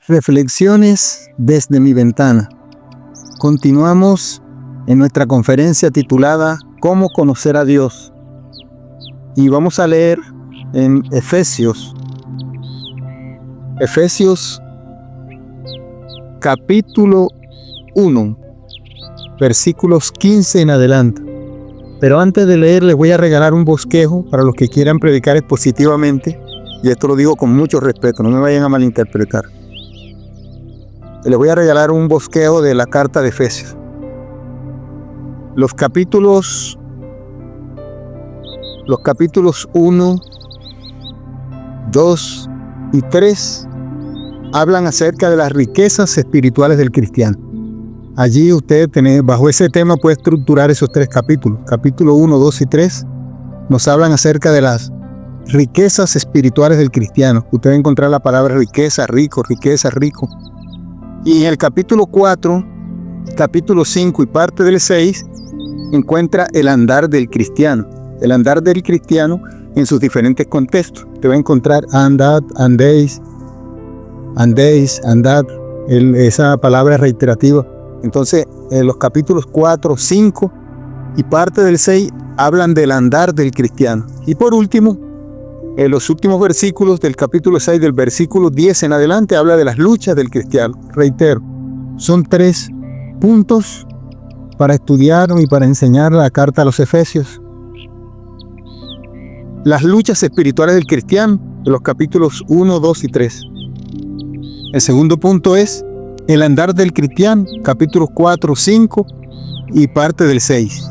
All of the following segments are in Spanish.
Reflexiones desde mi ventana. Continuamos en nuestra conferencia titulada ¿Cómo conocer a Dios? Y vamos a leer en Efesios capítulo 1, versículos 15 en adelante. Pero antes de leer les voy a regalar un bosquejo para los que quieran predicar expositivamente, y esto lo digo con mucho respeto, no me vayan a malinterpretar. Les voy a regalar un bosquejo de la carta de Efesios. Los capítulos 1, 2 y 3 hablan acerca de las riquezas espirituales del cristiano. Allí usted, bajo ese tema, puede estructurar esos 3 capítulos. Capítulo 1, 2 y 3 nos hablan acerca de las riquezas espirituales del cristiano. Usted va a encontrar la palabra riqueza, rico, riqueza, rico. Y en el capítulo 4, capítulo 5 y parte del 6 encuentra el andar del cristiano. El andar del cristiano en sus diferentes contextos. Te va a encontrar andad, andéis, andad. Esa palabra es reiterativa. Entonces, en los capítulos 4, 5 y parte del 6 hablan del andar del cristiano. Y por último, en los últimos versículos del capítulo 6, del versículo 10 en adelante, habla de las luchas del cristiano. Reitero, son 3 puntos para estudiar y para enseñar la carta a los Efesios. Las luchas espirituales del cristiano, de los capítulos 1, 2 y 3. El segundo punto es el andar del cristiano, capítulos 4, 5 y parte del 6.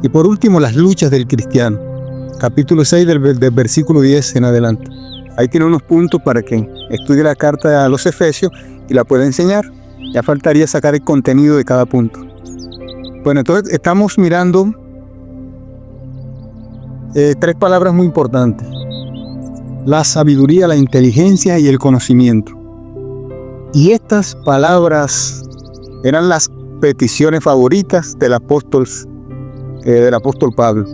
Y por último, las luchas del cristiano, capítulo 6 del versículo 10 en adelante. Ahí tiene unos puntos para que estudie la carta a los Efesios y la pueda enseñar. Ya faltaría sacar el contenido de cada punto. Bueno, entonces estamos mirando 3 palabras muy importantes: la sabiduría, la inteligencia y el conocimiento. Y estas palabras eran las peticiones favoritas del apóstol Pablo.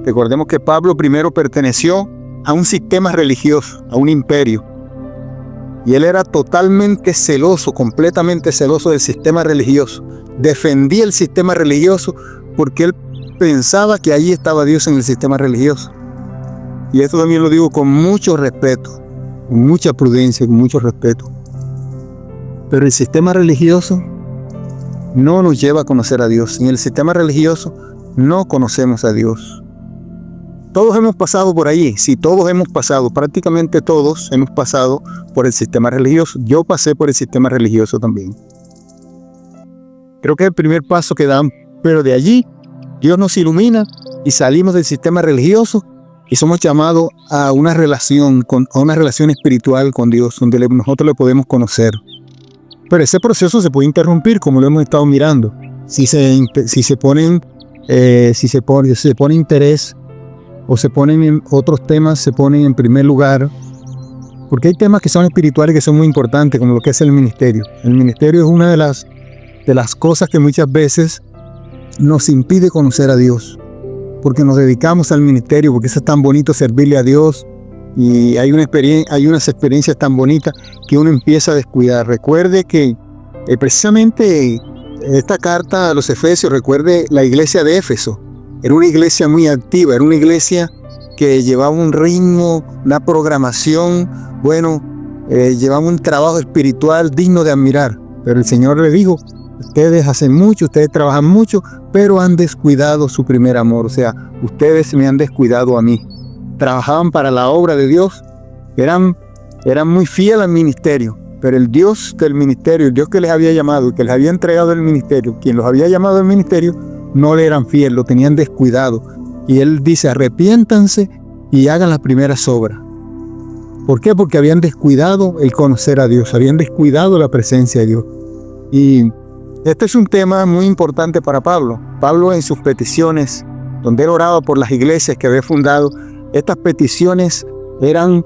Recordemos que Pablo primero perteneció a un sistema religioso, a un imperio. Y él era totalmente celoso, completamente celoso del sistema religioso. Defendía el sistema religioso porque él pensaba que allí estaba Dios en el sistema religioso. Y esto también lo digo con mucho respeto, con mucha prudencia, con mucho respeto. Pero el sistema religioso no nos lleva a conocer a Dios. En el sistema religioso no conocemos a Dios. Todos hemos pasado por allí. Sí, todos hemos pasado. Prácticamente todos hemos pasado por el sistema religioso. Yo pasé por el sistema religioso también. Creo que es el primer paso que dan. Pero de allí, Dios nos ilumina y salimos del sistema religioso y somos llamados a una relación espiritual con Dios, donde nosotros le podemos conocer. Pero ese proceso se puede interrumpir, como lo hemos estado mirando. Si se pone interés o se ponen otros temas, se ponen en primer lugar. Porque hay temas que son espirituales que son muy importantes, como lo que es el ministerio. El ministerio es una de las cosas que muchas veces nos impide conocer a Dios. Porque nos dedicamos al ministerio, porque eso es tan bonito servirle a Dios. Y hay unas experiencias tan bonitas que uno empieza a descuidar. Recuerde que precisamente esta carta a los Efesios, recuerde la iglesia de Éfeso. Era una iglesia muy activa, era una iglesia que llevaba un ritmo, una programación, llevaba un trabajo espiritual digno de admirar. Pero el Señor le dijo: ustedes hacen mucho, ustedes trabajan mucho, pero han descuidado su primer amor. O sea, ustedes me han descuidado a mí. Trabajaban para la obra de Dios, eran muy fieles al ministerio, pero el Dios del ministerio, el Dios que les había llamado, que les había entregado el ministerio, quien los había llamado al ministerio, no le eran fieles, lo tenían descuidado. Y Él dice: arrepiéntanse y hagan las primeras obras. ¿Por qué? Porque habían descuidado el conocer a Dios, habían descuidado la presencia de Dios. Y este es un tema muy importante para Pablo. Pablo, en sus peticiones, donde él oraba por las iglesias que había fundado, estas peticiones eran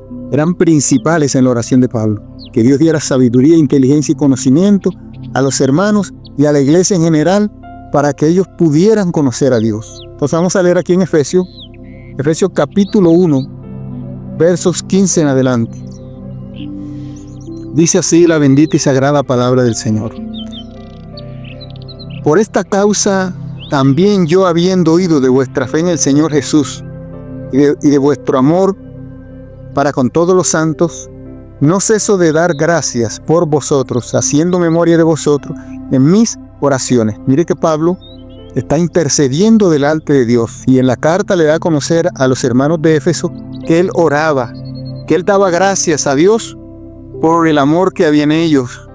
principales en la oración de Pablo. Que Dios diera sabiduría, inteligencia y conocimiento a los hermanos y a la iglesia en general para que ellos pudieran conocer a Dios. Entonces vamos a leer aquí en Efesios capítulo 1, versos 15 en adelante. Dice así la bendita y sagrada palabra del Señor. Por esta causa, también yo, habiendo oído de vuestra fe en el Señor Jesús y de vuestro amor para con todos los santos, no ceso de dar gracias por vosotros, haciendo memoria de vosotros en mis oraciones. Mire que Pablo está intercediendo delante de Dios, y en la carta le da a conocer a los hermanos de Éfeso que él oraba, que él daba gracias a Dios por el amor que había en ellos,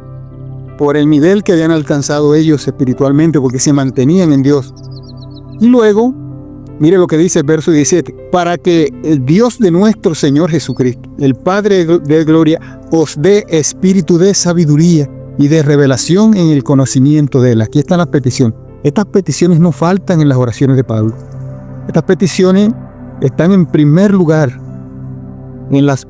por el nivel que habían alcanzado ellos espiritualmente, porque se mantenían en Dios. Y luego, mire lo que dice el verso 17, para que el Dios de nuestro Señor Jesucristo, el Padre de gloria, os dé espíritu de sabiduría y de revelación en el conocimiento de Él. Aquí están las peticiones. Estas peticiones no faltan en las oraciones de Pablo. Estas peticiones están en primer lugar en las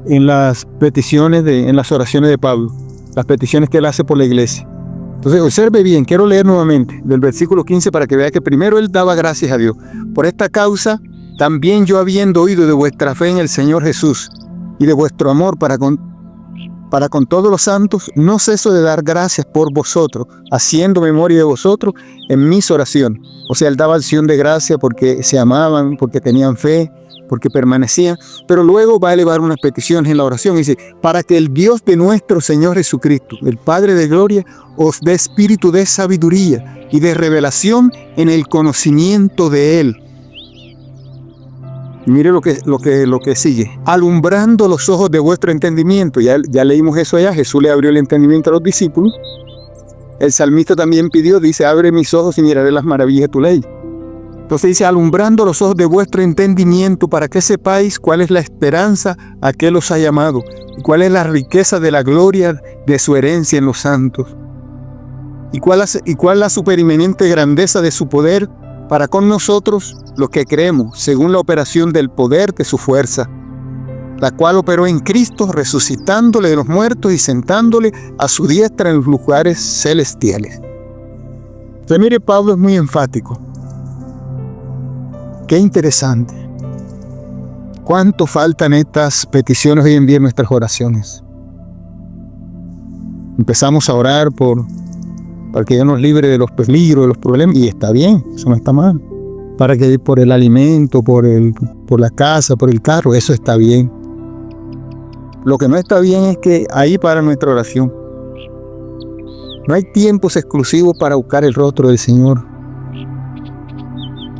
oraciones de Pablo, las peticiones que él hace por la iglesia. Entonces, observe bien, quiero leer nuevamente del versículo 15 para que vea que primero él daba gracias a Dios. Por esta causa, también yo, habiendo oído de vuestra fe en el Señor Jesús y de vuestro amor para con todos los santos, no ceso de dar gracias por vosotros, haciendo memoria de vosotros en mis oraciones. O sea, él daba acción de gracia porque se amaban, porque tenían fe, porque permanecían, pero luego va a elevar unas peticiones en la oración. Dice, para que el Dios de nuestro Señor Jesucristo, el Padre de gloria, os dé espíritu de sabiduría y de revelación en el conocimiento de Él. Y mire lo que sigue. Alumbrando los ojos de vuestro entendimiento. Ya leímos eso allá. Jesús le abrió el entendimiento a los discípulos. El salmista también pidió, dice, abre mis ojos y miraré las maravillas de tu ley. Entonces dice, alumbrando los ojos de vuestro entendimiento para que sepáis cuál es la esperanza a que los ha llamado y cuál es la riqueza de la gloria de su herencia en los santos y cuál la supereminente grandeza de su poder para con nosotros los que creemos, según la operación del poder de su fuerza, la cual operó en Cristo, resucitándole de los muertos y sentándole a su diestra en los lugares celestiales. Entonces, mire, Pablo es muy enfático. Qué interesante. ¿Cuánto faltan estas peticiones hoy en día en nuestras oraciones? Empezamos a orar para que Dios nos libre de los peligros, de los problemas, y está bien, eso no está mal. Para que por el alimento, por la casa, por el carro, eso está bien. Lo que no está bien es que ahí para nuestra oración. No hay tiempos exclusivos para buscar el rostro del Señor.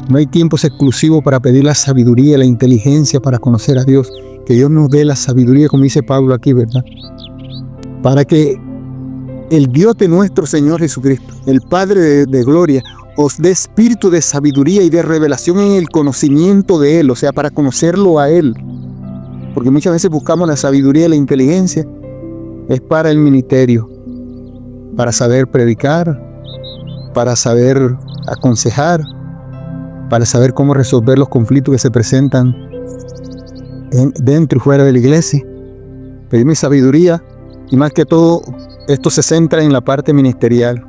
No hay tiempos exclusivos para pedir la sabiduría, la inteligencia para conocer a Dios. Que Dios nos dé la sabiduría, como dice Pablo aquí, ¿verdad? Para que el Dios de nuestro Señor Jesucristo, el Padre de gloria, os dé espíritu de sabiduría y de revelación en el conocimiento de Él, o sea, para conocerlo a Él. Porque muchas veces buscamos la sabiduría y la inteligencia, es para el ministerio, para saber predicar, para saber aconsejar, para saber cómo resolver los conflictos que se presentan dentro y fuera de la iglesia. Pedirme sabiduría, y más que todo, esto se centra en la parte ministerial.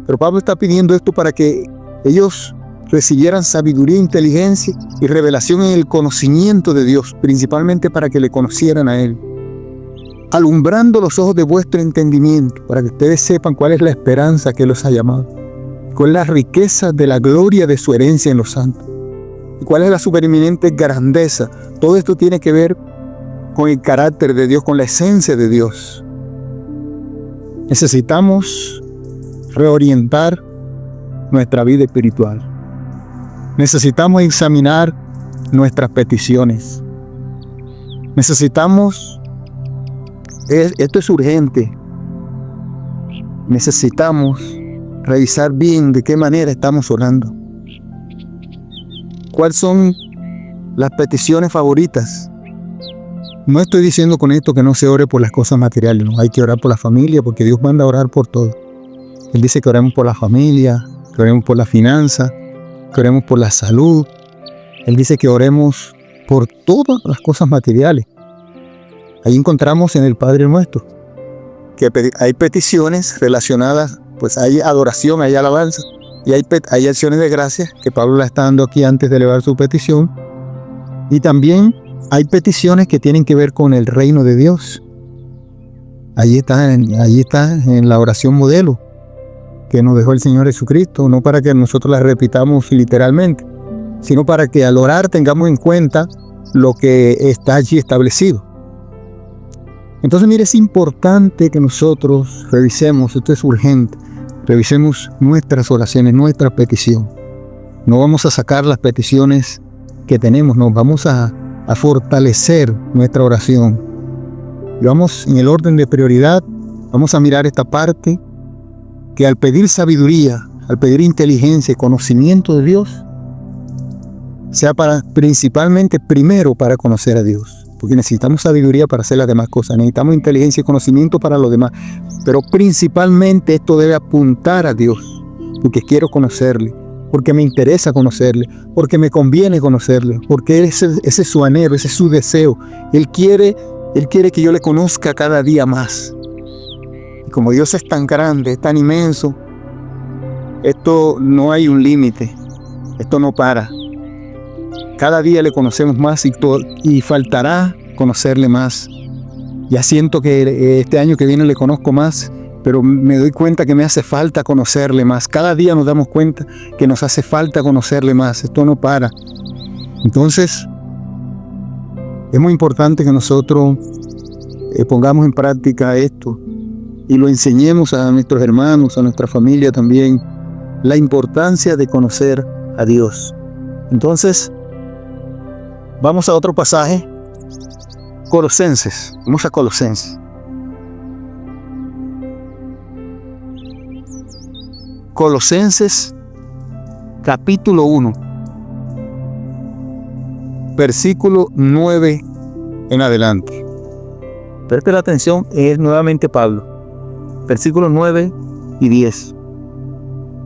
Pero Pablo está pidiendo esto para que ellos recibieran sabiduría, inteligencia y revelación en el conocimiento de Dios, principalmente para que le conocieran a Él. Alumbrando los ojos de vuestro entendimiento, para que ustedes sepan cuál es la esperanza que los ha llamado, cuál es la riqueza de la gloria de su herencia en los santos, y cuál es la supereminente grandeza. Todo esto tiene que ver con el carácter de Dios, con la esencia de Dios. Necesitamos reorientar nuestra vida espiritual. Necesitamos examinar nuestras peticiones. Esto es urgente. Necesitamos revisar bien de qué manera estamos orando. ¿Cuáles son las peticiones favoritas? No estoy diciendo con esto que no se ore por las cosas materiales, no. Hay que orar por la familia, porque Dios manda a orar por todo. Él dice que oremos por la familia, que oremos por la finanza, que oremos por la salud. Él dice que oremos por todas las cosas materiales. Ahí encontramos en el Padre Nuestro que hay peticiones relacionadas, pues hay adoración, hay alabanza, y hay acciones de gracias que Pablo la está dando aquí antes de elevar su petición. Y también hay peticiones que tienen que ver con el reino de Dios. Allí está en la oración modelo que nos dejó el Señor Jesucristo, no para que nosotros la repitamos literalmente, sino para que al orar tengamos en cuenta lo que está allí establecido. Entonces, mire, es importante que nosotros revisemos, esto es urgente, revisemos nuestras oraciones, nuestra petición. No vamos a sacar las peticiones que tenemos, no, vamos a fortalecer nuestra oración. Y vamos en el orden de prioridad, vamos a mirar esta parte, que al pedir sabiduría, al pedir inteligencia y conocimiento de Dios, sea principalmente primero para conocer a Dios. Porque necesitamos sabiduría para hacer las demás cosas, necesitamos inteligencia y conocimiento para los demás, pero principalmente esto debe apuntar a Dios, porque quiero conocerle, porque me interesa conocerle, porque me conviene conocerle, porque ese es su anhelo, ese es su deseo. Él quiere que yo le conozca cada día más. Y como Dios es tan grande, es tan inmenso, esto no hay un límite, esto no para. Cada día le conocemos más y faltará conocerle más. Ya siento que este año que viene le conozco más, pero me doy cuenta que me hace falta conocerle más. Cada día nos damos cuenta que nos hace falta conocerle más. Esto no para. Entonces, es muy importante que nosotros pongamos en práctica esto y lo enseñemos a nuestros hermanos, a nuestra familia también, la importancia de conocer a Dios. Entonces, vamos a otro pasaje, Colosenses. Vamos a Colosenses. Colosenses, capítulo 1, versículo 9 en adelante. Preste la atención, es nuevamente Pablo. Versículos 9 y 10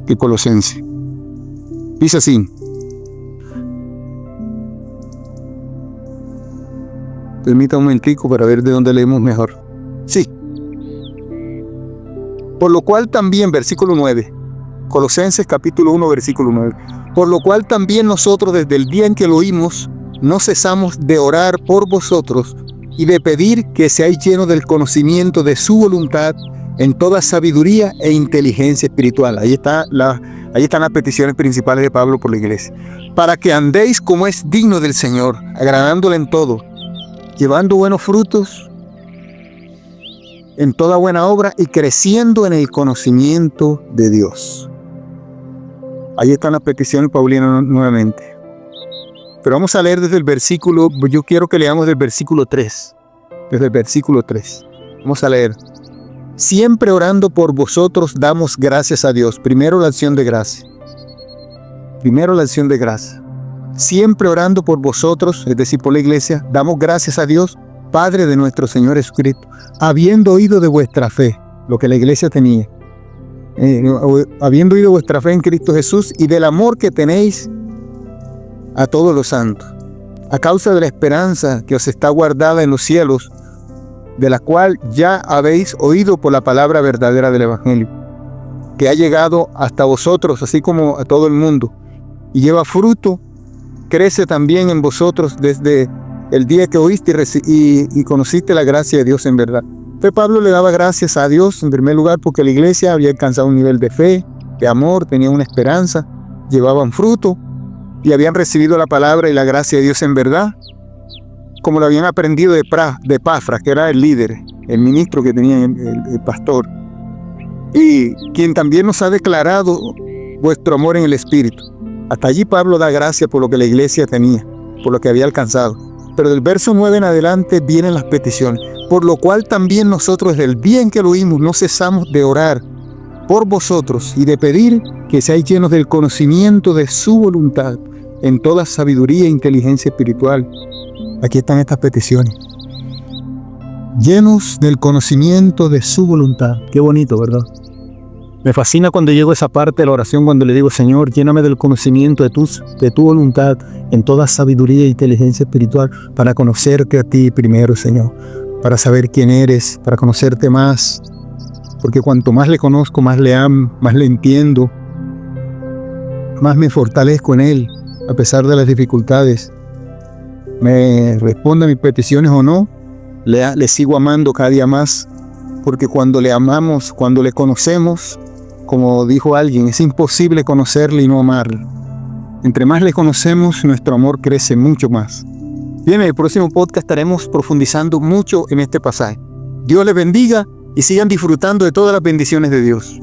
de Colosenses. Dice así. Permita un momentico para ver de dónde leemos mejor. Sí. Por lo cual también, versículo 9. Colosenses capítulo 1, versículo 9. Por lo cual también nosotros desde el día en que lo oímos, no cesamos de orar por vosotros y de pedir que seáis llenos del conocimiento de su voluntad en toda sabiduría e inteligencia espiritual. Ahí están las peticiones principales de Pablo por la iglesia. Para que andéis como es digno del Señor, agradándole en todo, llevando buenos frutos en toda buena obra y creciendo en el conocimiento de Dios. Ahí están las peticiones paulinas nuevamente. Pero vamos a leer desde el versículo, yo quiero que leamos del versículo 3. Desde el versículo 3. Vamos a leer. Siempre orando por vosotros damos gracias a Dios. Primero la acción de gracia. Primero la acción de gracia. Siempre orando por vosotros, es decir, por la iglesia, damos gracias a Dios, Padre de nuestro Señor Jesucristo, habiendo oído de vuestra fe, lo que la iglesia tenía, habiendo oído vuestra fe en Cristo Jesús y del amor que tenéis a todos los santos, a causa de la esperanza que os está guardada en los cielos, de la cual ya habéis oído por la palabra verdadera del Evangelio, que ha llegado hasta vosotros, así como a todo el mundo, y lleva fruto, crece también en vosotros desde el día que oíste y conociste la gracia de Dios en verdad. Entonces Pablo le daba gracias a Dios en primer lugar porque la iglesia había alcanzado un nivel de fe, de amor, tenía una esperanza, llevaban fruto y habían recibido la palabra y la gracia de Dios en verdad, como lo habían aprendido de Epafras, que era el líder, el ministro que tenía el pastor, y quien también nos ha declarado vuestro amor en el Espíritu. Hasta allí Pablo da gracias por lo que la iglesia tenía, por lo que había alcanzado. Pero del verso 9 en adelante vienen las peticiones. Por lo cual también nosotros, desde el día en que lo oímos, no cesamos de orar por vosotros y de pedir que seáis llenos del conocimiento de su voluntad en toda sabiduría e inteligencia espiritual. Aquí están estas peticiones. Llenos del conocimiento de su voluntad. Qué bonito, ¿verdad? Me fascina cuando llego a esa parte de la oración, cuando le digo, Señor, lléname del conocimiento de tu voluntad en toda sabiduría e inteligencia espiritual para conocerte a ti primero, Señor, para saber quién eres, para conocerte más, porque cuanto más le conozco, más le amo, más le entiendo, más me fortalezco en Él, a pesar de las dificultades. Me responde a mis peticiones o no, le sigo amando cada día más, porque cuando le amamos, cuando le conocemos, como dijo alguien, es imposible conocerle y no amarle. Entre más le conocemos, nuestro amor crece mucho más. Bien, en el próximo podcast estaremos profundizando mucho en este pasaje. Dios les bendiga y sigan disfrutando de todas las bendiciones de Dios.